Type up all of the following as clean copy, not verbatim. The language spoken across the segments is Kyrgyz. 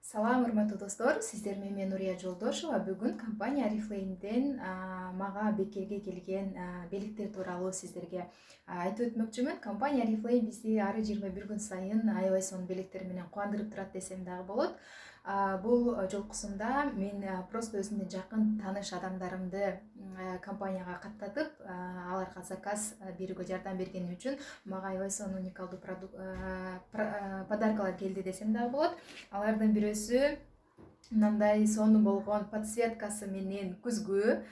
Салам, урматтуу достор, сиздер менен мен Нурия Жолдошова. Бүгүн компания Oriflame'ден мага бекерге келген белектер тууралуу сиздерге айтып өтмөкчүмүн. Компания Oriflame бизди ары 21 күн сайын аябай сонун белектер менен кубандырып турат десем дагы болот. Бул жолкусунда мен просто өзүмдүн жакын тааныш адамдарымды компанияга каттатып, аларга заказ берүүгө жардам бергени үчүн мага аябай сонун уникалдуу подаркалар келди десем дагы болот. Алардын бирөөсү мындай сонун болгон подсветкасы менен күзгү.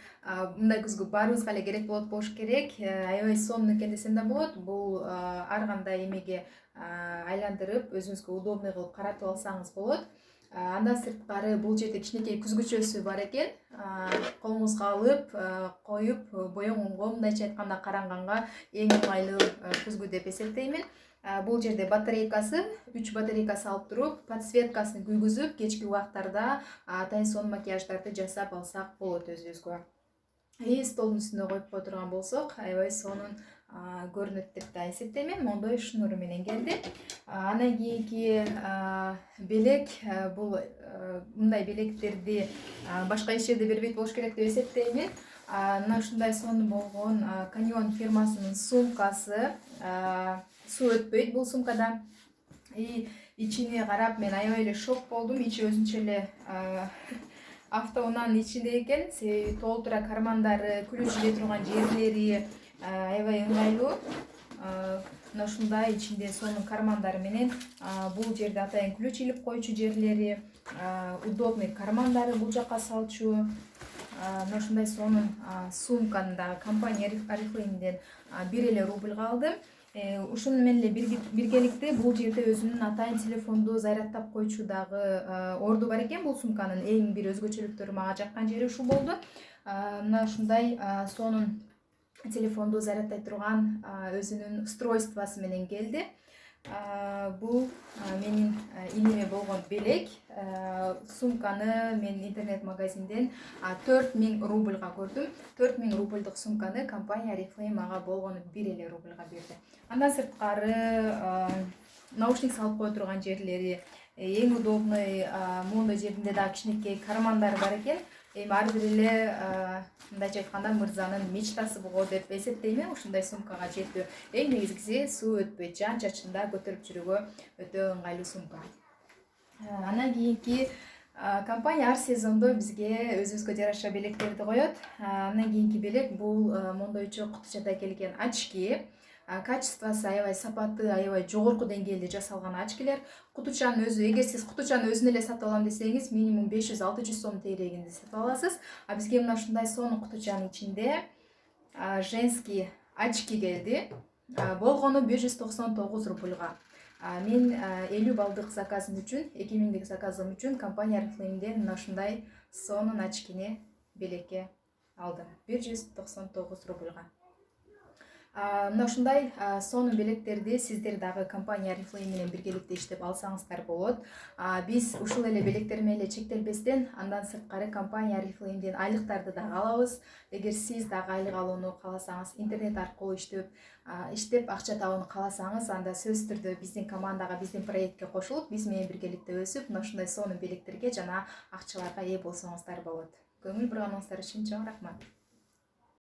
Мындай күзгү баарыбызга эле керек болуш керек. Аябай сонун экен десем да болот. Бул ар кандай эмеге айландырып, өзүңүзгө удобный кылып каратып алсаңыз болот. Андан сырткары бул жерде кичинекей күзгүчөсү бар экен. Колуңузга алып, коюп, боёңго мындайча айтканда каранганга эң оңайлуу күзгү деп эсептеймин. Бул жерде батарейкасы, 3 батарейкасы алып туруп, подсветкасын күйгүзүп, кечки убактарда атайын сонун макияждарды жасап алсак болот өзүбүзгө. Столдун үстүнө коюп кое турган болсок, аябай сонун көрүнөт деп да эсептеймин. Мондой шнуру менен келди. Андан кийинки белек, бул мындай белектерди башка эч жерде бербейт болуш керек деп эсептеймин. Мына ушундай сонун болгон Canyon фирмасынын сумкасы. Суу өтпөйт бул сумкада. Ичине карап мен аябай эле шок болдум. Ичи өзүнчө эле автоунаанын ичинде экен. Себеби толтура кармандары, ключ иле турган жерлери аябай ыңгайлуу. Мына ушундай ичинде сонун кармандары менен бул жерде атайын ключ илип койчу жерлери, удобный кармандары бул жака салчу. Мына ушундай сонун сумканы дагы компания Oriflame'ден 1 эле рубльга алдым. Ушуну менен эле биргеликте бул жерде өзүнүн атайын телефонду зарядтап койчу дагы орду бар экен. Бул сумканын эң бир өзгөчөлүктөрү, мага жаккан жери ушул болду. Мына ушундай сонун телефонду зарядтай турган өзүнүн устройствосу менен келди. Бул менин инеме болгон белек. Сумканы мен интернет-магазинден 4000 рубльга көрдүм. 4000 рубльдук сумканы компания Oriflame мага болгону 1 эле рубльга берди. Андан сырткары наушник салып кое турган жерлери, эң удобный мондой жеринде дагы кичинекей кармандары бар экен. Эми ар бир эле мындайча айтканда мырзанын мечтасы го деп эсептеймин ушундай сумкага жетүү. Эң негизгиси суу өтпөйт, жаан чачында көтөрүп жүрүүгө өтө ыңгайлуу сумка. Андан кийинки компания ар сезондо бизге өзүбүзгө жараша белектерди коет. Андан кийинки белек бул мондойчо кутучада келген очки. Качествосы аябай сапаты, аябай жогорку деңгээлде жасалган очкилер. Кутучанын өзү, эгер сиз кутучаны өзүн эле сатып алам десеңиз, минимум 500-600 сом тегерегинде сатып аласыз. Бизге мына ушундай сонун кутучанын ичинде женский очки келди. Болгону 599 рубльга. Мен 50 балдык заказым үчүн, 2000дик заказым үчүн компания Oriflame'ден мына ушундай сонун очкини белекке алдым. 199 рубльга. Мына ушундай сонун белектерди сиздер дагы компания Oriflame менен биргеликте иштеп алсаңыздар болот. Биз ушул эле белектер менен эле чектелбестен, андан сырткары компания Oriflame'ден айлыктарды дагы алабыз. Эгер сиз дагы айлык алууну кааласаңыз, интернет аркылуу иштеп акча табууну кааласаңыз, анда сөзсүз түрдө биздин командага, биздин проектке кошулуп, биз менен биргеликте өсүп, мына ушундай сонун белектерге жана акчаларга ээ болсоңуздар болот. Көңүл бурганыңыздар үчүн чоң рахмат.